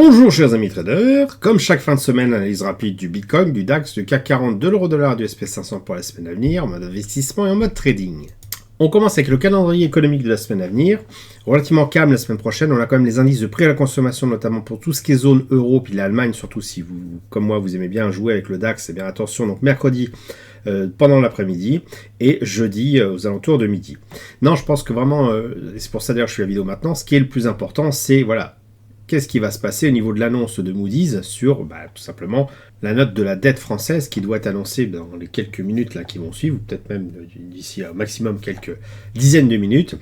Bonjour chers amis traders, comme chaque fin de semaine, analyse rapide du Bitcoin, du DAX, du CAC 40, de l'euro-dollar, du SP500 pour la semaine à venir, en mode investissement et en mode trading. On commence avec le calendrier économique de la semaine à venir, relativement calme la semaine prochaine, on a quand même les indices de prix à la consommation, notamment pour tout ce qui est zone euro, puis l'Allemagne, surtout si vous, comme moi, vous aimez bien jouer avec le DAX, eh bien attention, donc mercredi, pendant l'après-midi, et jeudi aux alentours de midi. Non, je pense que vraiment, et c'est pour ça d'ailleurs que je fais la vidéo maintenant, ce qui est le plus important, c'est, voilà, qu'est-ce qui va se passer au niveau de l'annonce de Moody's sur, tout simplement, la note de la dette française qui doit être annoncée dans les quelques minutes là qui vont suivre, ou peut-être même d'ici au maximum quelques dizaines de minutes.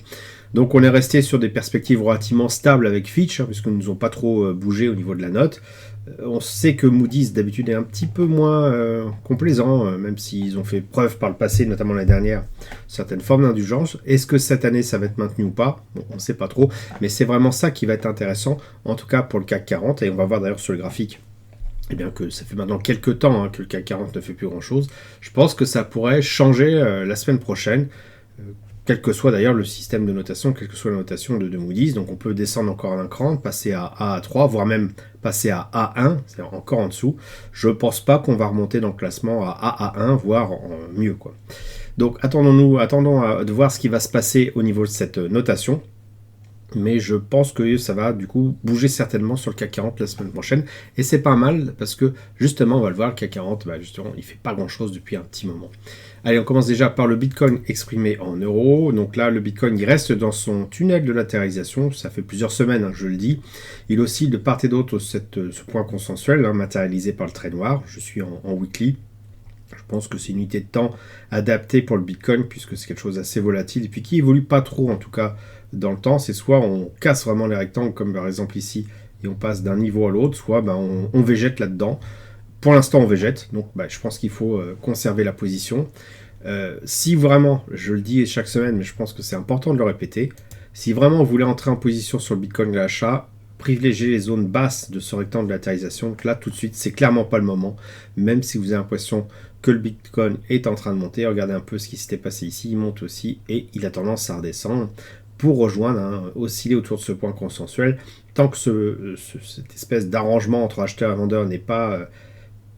Donc on est resté sur des perspectives relativement stables avec Fitch, puisque nous n'ont pas trop bougé au niveau de la note. On sait que Moody's d'habitude est un petit peu moins complaisant, même s'ils ont fait preuve par le passé, notamment l'année dernière, certaines formes d'indulgence. Est-ce que cette année ça va être maintenu ou pas? Bon, on ne sait pas trop, mais c'est vraiment ça qui va être intéressant, en tout cas pour le CAC 40, et on va voir d'ailleurs sur le graphique, eh bien que ça fait maintenant quelques temps que le CAC 40 ne fait plus grand-chose. Je pense que ça pourrait changer la semaine prochaine, quel que soit d'ailleurs le système de notation, quelle que soit la notation de Moody's. Donc on peut descendre encore d'un cran, passer à A3, voire même passer à A1, c'est-à-dire encore en dessous. Je ne pense pas qu'on va remonter dans le classement à AA1, voire mieux, quoi. Donc attendons de voir ce qui va se passer au niveau de cette notation. Mais je pense que ça va du coup bouger certainement sur le CAC 40 la semaine prochaine. Et c'est pas mal parce que justement, on va le voir, le CAC 40, justement, il fait pas grand chose depuis un petit moment. Allez, on commence déjà par le Bitcoin exprimé en euros. Donc là, le Bitcoin, il reste dans son tunnel de latéralisation. Ça fait plusieurs semaines, je le dis. Il oscille de part et d'autre ce point consensuel, matérialisé par le trait noir. Je suis en weekly. Je pense que c'est une unité de temps adaptée pour le Bitcoin, puisque c'est quelque chose d'assez volatile, et puis qui évolue pas trop, en tout cas, dans le temps. C'est soit on casse vraiment les rectangles, comme par exemple ici, et on passe d'un niveau à l'autre, soit on végète là-dedans. Pour l'instant, on végète, donc je pense qu'il faut conserver la position. Si vraiment, je le dis chaque semaine, mais je pense que c'est important de le répéter, si vraiment vous voulez entrer en position sur le Bitcoin de l'achat, privilégier les zones basses de ce rectangle de latéralisation. Donc là, tout de suite, c'est clairement pas le moment, même si vous avez l'impression que le Bitcoin est en train de monter. Regardez un peu ce qui s'était passé ici, il monte aussi, et il a tendance à redescendre pour rejoindre, osciller autour de ce point consensuel. Tant que cette espèce d'arrangement entre acheteur et vendeur n'est pas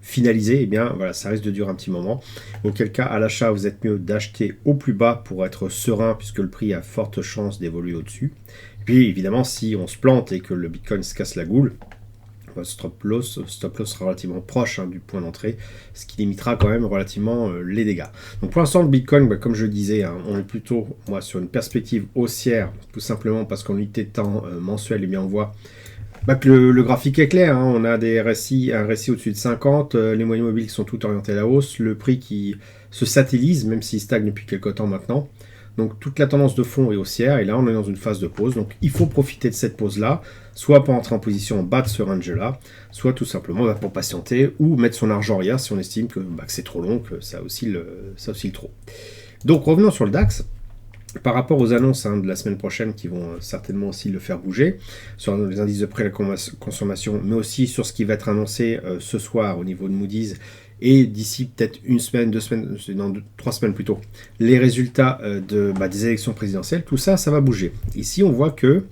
finalisé, eh bien voilà, ça risque de durer un petit moment. Auquel cas, à l'achat, vous êtes mieux d'acheter au plus bas pour être serein, puisque le prix a forte chance d'évoluer au-dessus. Puis évidemment, si on se plante et que le Bitcoin se casse la goule, votre stop loss sera relativement proche du point d'entrée, ce qui limitera quand même relativement les dégâts. Donc pour l'instant, le Bitcoin, comme je le disais, on est plutôt sur une perspective haussière, tout simplement parce qu'en unité de temps mensuelle, eh bien, on voit que le graphique est clair. On a un récit au-dessus de 50, les moyennes mobiles qui sont toutes orientées à la hausse, le prix qui se satellise, même s'il stagne depuis quelques temps maintenant. Donc toute la tendance de fond est haussière, et là on est dans une phase de pause, donc il faut profiter de cette pause-là, soit pour entrer en position en bas de ce range-là, soit tout simplement pour patienter, ou mettre son argent arrière si on estime que c'est trop long, que ça oscille trop. Donc revenons sur le DAX, par rapport aux annonces de la semaine prochaine qui vont certainement aussi le faire bouger, sur les indices de prix à la consommation, mais aussi sur ce qui va être annoncé ce soir au niveau de Moody's, et d'ici peut-être une semaine, 2 semaines, non, 3 semaines plutôt, les résultats des élections présidentielles, tout ça, ça va bouger. Ici, on voit que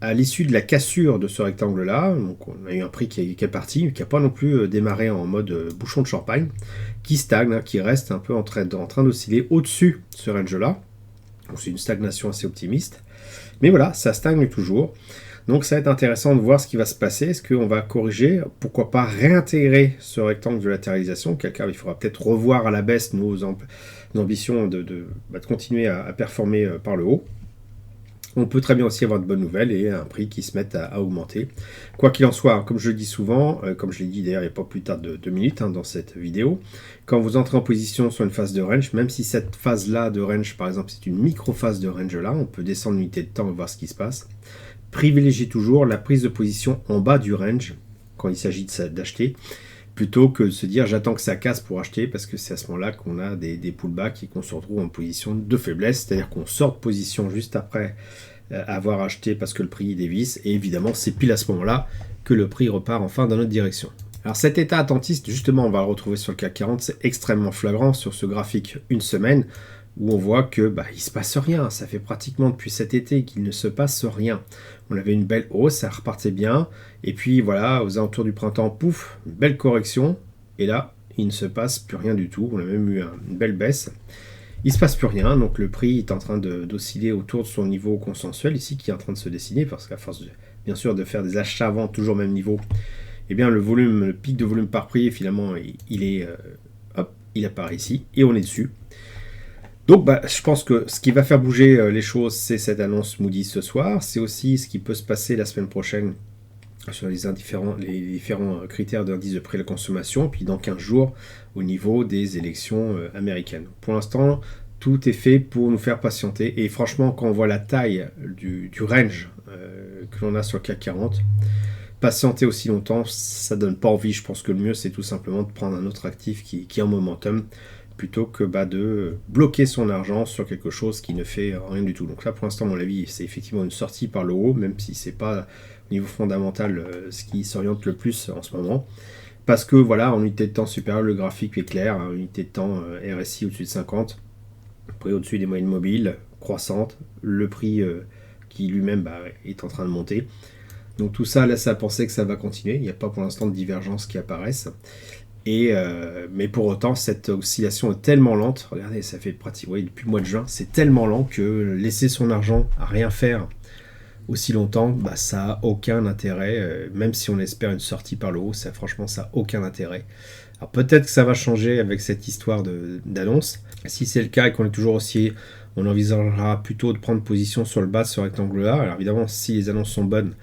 à l'issue de la cassure de ce rectangle-là, donc on a eu un prix qui est parti, qui n'a pas non plus démarré en mode bouchon de champagne, qui stagne, qui reste un peu en train d'osciller au-dessus de ce range-là. Donc c'est une stagnation assez optimiste. Mais voilà, ça stagne toujours. Donc ça va être intéressant de voir ce qui va se passer. Est-ce qu'on va corriger? Pourquoi pas réintégrer ce rectangle de latéralisation? Quelqu'un, il faudra peut-être revoir à la baisse nos ambitions de continuer à performer par le haut. On peut très bien aussi avoir de bonnes nouvelles et un prix qui se mette à augmenter. Quoi qu'il en soit, comme je le dis souvent, comme je l'ai dit d'ailleurs il n'y a pas plus tard de 2 minutes dans cette vidéo, quand vous entrez en position sur une phase de range, même si cette phase-là de range, par exemple, c'est une micro-phase de range-là, on peut descendre l'unité de temps et voir ce qui se passe. Privilégiez toujours la prise de position en bas du range quand il s'agit d'acheter, plutôt que de se dire j'attends que ça casse pour acheter, parce que c'est à ce moment-là qu'on a des pullbacks et qu'on se retrouve en position de faiblesse, c'est-à-dire qu'on sort de position juste après avoir acheté parce que le prix dévisse, et évidemment c'est pile à ce moment-là que le prix repart enfin dans notre direction. Alors cet état attentiste, justement, on va le retrouver sur le CAC 40, c'est extrêmement flagrant sur ce graphique une semaine. où on voit que il se passe rien. Ça fait pratiquement depuis cet été qu'il ne se passe rien. On avait une belle hausse, ça repartait bien, et puis voilà, aux alentours du printemps, pouf, une belle correction, et là, il ne se passe plus rien du tout. On a même eu une belle baisse. Il ne se passe plus rien, donc le prix est en train d'osciller autour de son niveau consensuel ici, qui est en train de se dessiner, parce qu'à force, bien sûr, de faire des achats-ventes toujours au même niveau, eh bien le pic de volume par prix, finalement, il apparaît ici, et on est dessus. Donc je pense que ce qui va faire bouger les choses, c'est cette annonce Moody's ce soir. C'est aussi ce qui peut se passer la semaine prochaine sur les différents critères d'indice de prix à la consommation, puis dans 15 jours au niveau des élections américaines. Pour l'instant, tout est fait pour nous faire patienter. Et franchement, quand on voit la taille du range que l'on a sur le CAC 40, patienter aussi longtemps, ça donne pas envie. Je pense que le mieux, c'est tout simplement de prendre un autre actif qui est en momentum, plutôt que de bloquer son argent sur quelque chose qui ne fait rien du tout. Donc là, pour l'instant, à mon avis, c'est effectivement une sortie par le haut, même si c'est pas au niveau fondamental ce qui s'oriente le plus en ce moment. Parce que voilà, en unité de temps supérieure, le graphique est clair, en unité de temps RSI au-dessus de 50, prix au-dessus des moyennes mobiles, croissantes, le prix qui lui-même est en train de monter. Donc tout ça laisse à penser que ça va continuer, il n'y a pas pour l'instant de divergence qui apparaissent. Mais pour autant, cette oscillation est tellement lente. Regardez, ça fait pratiquement depuis le mois de juin, c'est tellement lent que laisser son argent à rien faire aussi longtemps, ça n'a aucun intérêt. Même si on espère une sortie par le haut, franchement, ça n'a aucun intérêt. Alors peut-être que ça va changer avec cette histoire d'annonce. Si c'est le cas et qu'on est toujours haussier, on envisagera plutôt de prendre position sur le bas de ce rectangle-là. Alors évidemment, si les annonces sont bonnes,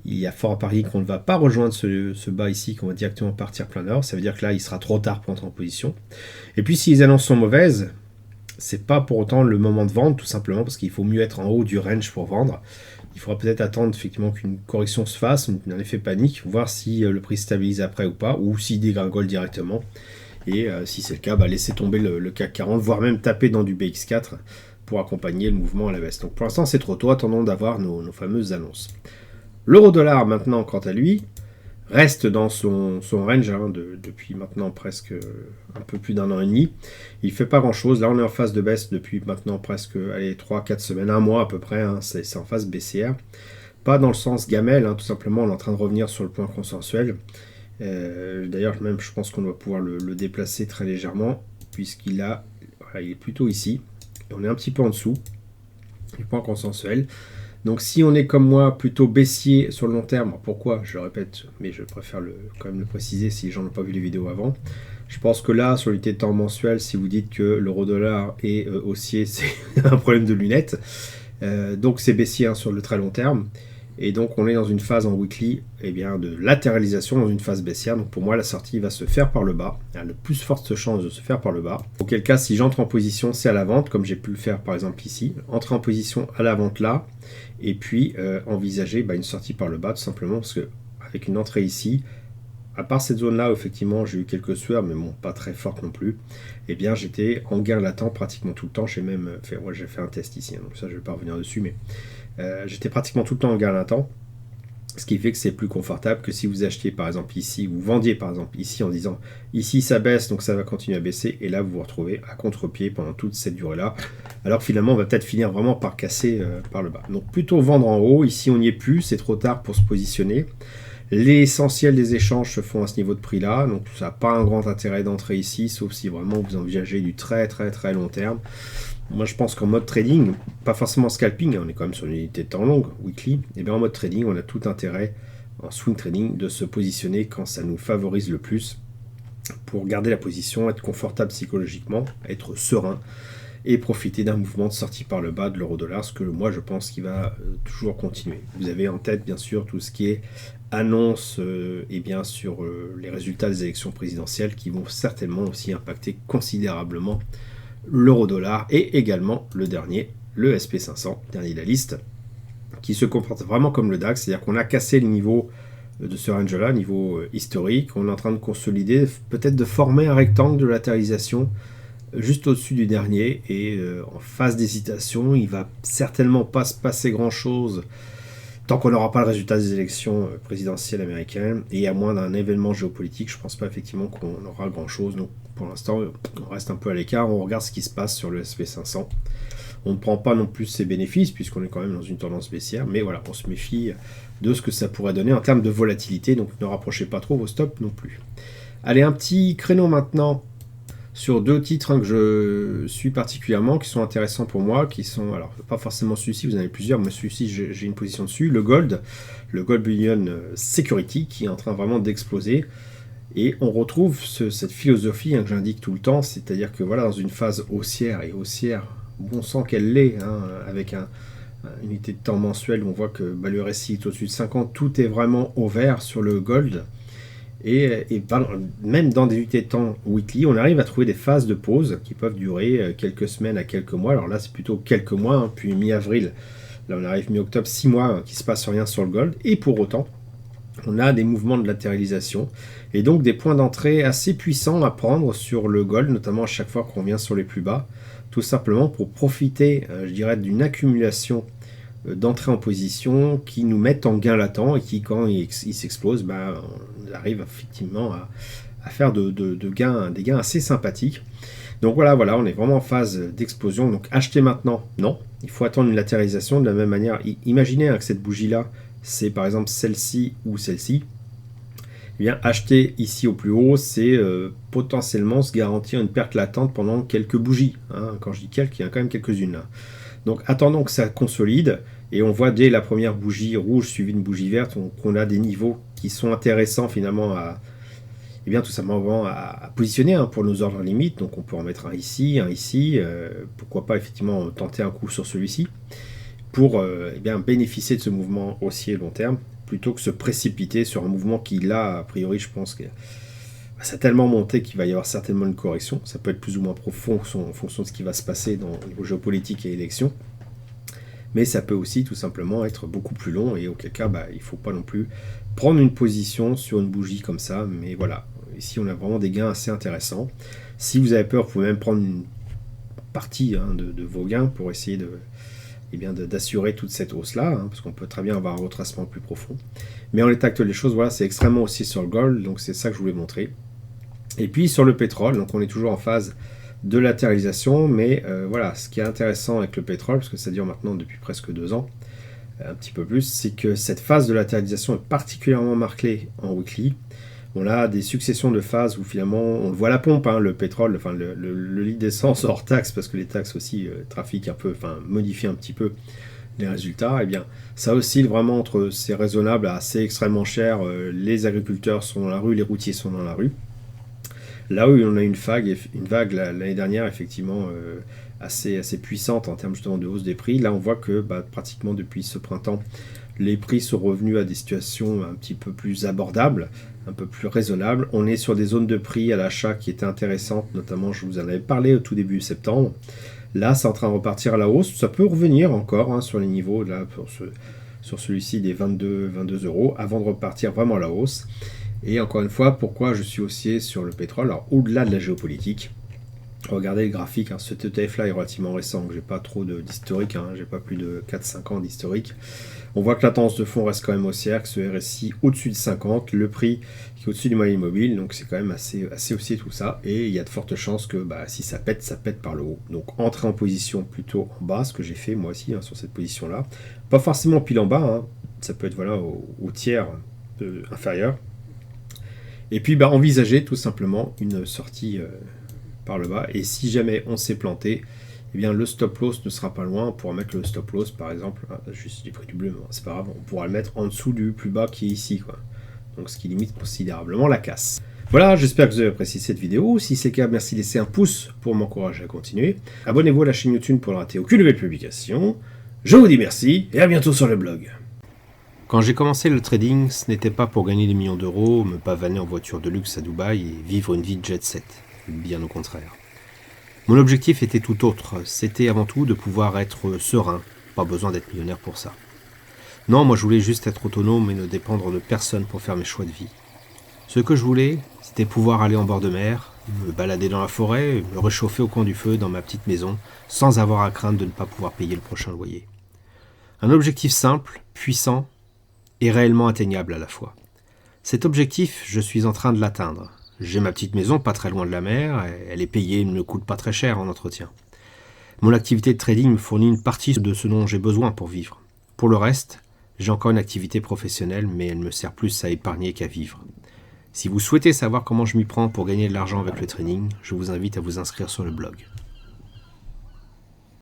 il y a fort à parier qu'on ne va pas rejoindre ce bas ici, qu'on va directement partir plein nord. Ça veut dire que là, il sera trop tard pour entrer en position. Et puis, si les annonces sont mauvaises, c'est pas pour autant le moment de vendre, tout simplement parce qu'il faut mieux être en haut du range pour vendre. Il faudra peut-être attendre effectivement qu'une correction se fasse, un effet panique, voir si le prix stabilise après ou pas, ou s'il dégringole directement. Et si c'est le cas, laisser tomber le CAC 40, voire même taper dans du BX4 pour accompagner le mouvement à la baisse. Donc pour l'instant, c'est trop tôt, attendons d'avoir nos fameuses annonces. L'euro-dollar, maintenant, quant à lui, reste dans son range depuis maintenant presque un peu plus d'un an et demi. Il ne fait pas grand-chose. Là, on est en phase de baisse depuis maintenant presque 3-4 semaines, un mois à peu près. C'est en phase baissière. Pas dans le sens gamelle, tout simplement, on est en train de revenir sur le point consensuel. D'ailleurs, même, je pense qu'on doit pouvoir le déplacer très légèrement, puisqu'il il est plutôt ici. Et on est un petit peu en dessous du point consensuel. Donc si on est comme moi plutôt baissier sur le long terme, pourquoi? Je le répète, mais je préfère quand même le préciser si les gens n'ont pas vu les vidéos avant. Je pense que là, sur l'unité de temps mensuel, si vous dites que l'euro-dollar est haussier, c'est un problème de lunettes. Donc c'est baissier sur le très long terme. Et donc on est dans une phase en weekly de latéralisation, dans une phase baissière. Donc pour moi, la sortie va se faire par le bas. Elle a le plus forte chance de se faire par le bas. Auquel cas, si j'entre en position, c'est à la vente, comme j'ai pu le faire par exemple ici. Entrer en position à la vente là, et puis envisager une sortie par le bas, tout simplement, parce qu'avec une entrée ici, à part cette zone-là, effectivement, j'ai eu quelques sueurs, mais bon, pas très fortes non plus. J'étais en gain latent pratiquement tout le temps. J'ai même j'ai fait un test ici, donc ça, je ne vais pas revenir dessus, mais j'étais pratiquement tout le temps en gain latent. Ce qui fait que c'est plus confortable que si vous achetiez par exemple ici, vous vendiez par exemple ici en disant ici ça baisse donc ça va continuer à baisser, et là vous vous retrouvez à contre-pied pendant toute cette durée-là. Alors que finalement on va peut-être finir vraiment par casser par le bas. Donc plutôt vendre en haut, ici on n'y est plus, c'est trop tard pour se positionner. L'essentiel des échanges se font à ce niveau de prix-là, donc ça n'a pas un grand intérêt d'entrer ici, sauf si vraiment vous envisagez du très très très long terme. Moi je pense qu'en mode trading, pas forcément scalping, on est quand même sur une unité de temps longue, weekly, et en mode trading, on a tout intérêt en swing trading de se positionner quand ça nous favorise le plus pour garder la position, être confortable psychologiquement, être serein et profiter d'un mouvement de sortie par le bas de l'euro-dollar, ce que moi je pense qu'il va toujours continuer. Vous avez en tête bien sûr tout ce qui est annonce sur les résultats des élections présidentielles qui vont certainement aussi impacter considérablement l'euro-dollar et également le dernier, le SP500, dernier de la liste, qui se comporte vraiment comme le DAX, c'est-à-dire qu'on a cassé le niveau de ce range-là, niveau historique, on est en train de consolider, peut-être de former un rectangle de latéralisation juste au-dessus du dernier, et en phase d'hésitation, il va certainement pas se passer grand-chose Tant qu'on n'aura pas le résultat des élections présidentielles américaines, et à moins d'un événement géopolitique, je ne pense pas effectivement qu'on aura grand-chose. Donc pour l'instant, on reste un peu à l'écart, on regarde ce qui se passe sur le SP500. On ne prend pas non plus ses bénéfices, puisqu'on est quand même dans une tendance baissière, mais voilà, on se méfie de ce que ça pourrait donner en termes de volatilité, donc ne rapprochez pas trop vos stops non plus. Allez, un petit créneau maintenant sur deux titres que je suis particulièrement, qui sont intéressants pour moi, qui sont, alors pas forcément celui-ci, vous en avez plusieurs, mais celui-ci j'ai une position dessus, le Gold Bullion Security, qui est en train vraiment d'exploser, et on retrouve cette philosophie que j'indique tout le temps, c'est-à-dire que voilà, dans une phase haussière, et haussière, bon sang qu'elle l'est, avec une unité de temps mensuelle, on voit que le RSI est au-dessus de 50, tout est vraiment au vert sur le Gold. Et même dans des unités de temps weekly, on arrive à trouver des phases de pause qui peuvent durer quelques semaines à quelques mois. Alors là, c'est plutôt quelques mois, puis mi-avril. Là, on arrive mi-octobre, 6 mois qui ne se passe rien sur le Gold. Et pour autant, on a des mouvements de latéralisation et donc des points d'entrée assez puissants à prendre sur le Gold, notamment à chaque fois qu'on vient sur les plus bas, tout simplement pour profiter, je dirais, d'une accumulation d'entrée en position qui nous mettent en gain latent et qui, quand ils s'explosent, on arrive effectivement à faire des gains assez sympathiques. Donc voilà, on est vraiment en phase d'explosion. Donc acheter maintenant, non. Il faut attendre une latéralisation de la même manière. Imaginez que cette bougie-là, c'est par exemple celle-ci ou celle-ci. Eh bien, acheter ici au plus haut, c'est potentiellement se garantir une perte latente pendant quelques bougies. Quand je dis quelques, il y en a quand même quelques-unes là. Donc attendons que ça consolide. Et on voit dès la première bougie rouge suivie d'une bougie verte qu'on a des niveaux qui sont intéressants finalement tout simplement à positionner pour nos ordres limites. Donc on peut en mettre un ici, pourquoi pas effectivement tenter un coup sur celui-ci pour bénéficier de ce mouvement haussier long terme plutôt que se précipiter sur un mouvement qui là, a priori, je pense que ça a tellement monté qu'il va y avoir certainement une correction. Ça peut être plus ou moins profond en fonction de ce qui va se passer au niveau géopolitique et élections. Mais ça peut aussi tout simplement être beaucoup plus long et auquel cas il ne faut pas non plus prendre une position sur une bougie comme ça. Mais voilà, ici on a vraiment des gains assez intéressants. Si vous avez peur, vous pouvez même prendre une partie de vos gains pour essayer d'assurer toute cette hausse-là, parce qu'on peut très bien avoir un retracement plus profond. Mais en l'état actuel des choses, voilà, c'est extrêmement haussier sur le gold, donc c'est ça que je voulais montrer. Et puis sur le pétrole, donc on est toujours en phase de latéralisation, mais ce qui est intéressant avec le pétrole, parce que ça dure maintenant depuis presque 2 ans, un petit peu plus, c'est que cette phase de latéralisation est particulièrement marquée en weekly. On a des successions de phases où finalement on voit la pompe, le pétrole, le litre d'essence hors taxe, parce que les taxes aussi trafiquent un peu, modifient un petit peu les résultats. Et bien ça oscille vraiment entre c'est raisonnable à c'est extrêmement cher, les agriculteurs sont dans la rue, les routiers sont dans la rue. Là où on a une vague l'année dernière, effectivement, assez puissante en termes justement de hausse des prix. Là, on voit que pratiquement depuis ce printemps, les prix sont revenus à des situations un petit peu plus abordables, un peu plus raisonnables. On est sur des zones de prix à l'achat qui étaient intéressantes, notamment, je vous en avais parlé au tout début septembre. Là, c'est en train de repartir à la hausse. Ça peut revenir encore sur les niveaux, là, sur celui-ci des 22 € avant de repartir vraiment à la hausse. Et encore une fois, pourquoi je suis haussier sur le pétrole? Alors, au-delà de la géopolitique, regardez le graphique, ce ETF-là est relativement récent, j'ai pas trop d'historique, j'ai pas plus de 4-5 ans d'historique. On voit que la tendance de fond reste quand même haussière, que ce RSI au-dessus de 50, le prix qui est au-dessus du moyen mobile, donc c'est quand même assez haussier tout ça, et il y a de fortes chances que si ça pète par le haut. Donc entrer en position plutôt en bas, ce que j'ai fait moi aussi sur cette position-là. Pas forcément pile en bas, ça peut être au tiers inférieur. Et puis envisager tout simplement une sortie par le bas. Et si jamais on s'est planté, eh bien le stop loss ne sera pas loin. On pourra mettre le stop loss par exemple, juste j'ai pris du bleu, mais c'est pas grave, on pourra le mettre en dessous du plus bas qui est ici, Donc ce qui limite considérablement la casse. Voilà, j'espère que vous avez apprécié cette vidéo. Si c'est le cas, merci de laisser un pouce pour m'encourager à continuer. Abonnez-vous à la chaîne YouTube pour ne rater aucune nouvelle publication. Je vous dis merci et à bientôt sur le blog. Quand j'ai commencé le trading, ce n'était pas pour gagner des millions d'euros, me pavaner en voiture de luxe à Dubaï et vivre une vie de jet set. Bien au contraire. Mon objectif était tout autre. C'était avant tout de pouvoir être serein. Pas besoin d'être millionnaire pour ça. Non, moi je voulais juste être autonome et ne dépendre de personne pour faire mes choix de vie. Ce que je voulais, c'était pouvoir aller en bord de mer, me balader dans la forêt, me réchauffer au coin du feu dans ma petite maison, sans avoir à craindre de ne pas pouvoir payer le prochain loyer. Un objectif simple, puissant, est réellement atteignable à la fois. Cet objectif, je suis en train de l'atteindre. J'ai ma petite maison pas très loin de la mer, elle est payée et ne me coûte pas très cher en entretien. Mon activité de trading me fournit une partie de ce dont j'ai besoin pour vivre. Pour le reste, j'ai encore une activité professionnelle, mais elle me sert plus à épargner qu'à vivre. Si vous souhaitez savoir comment je m'y prends pour gagner de l'argent avec le trading, je vous invite à vous inscrire sur le blog.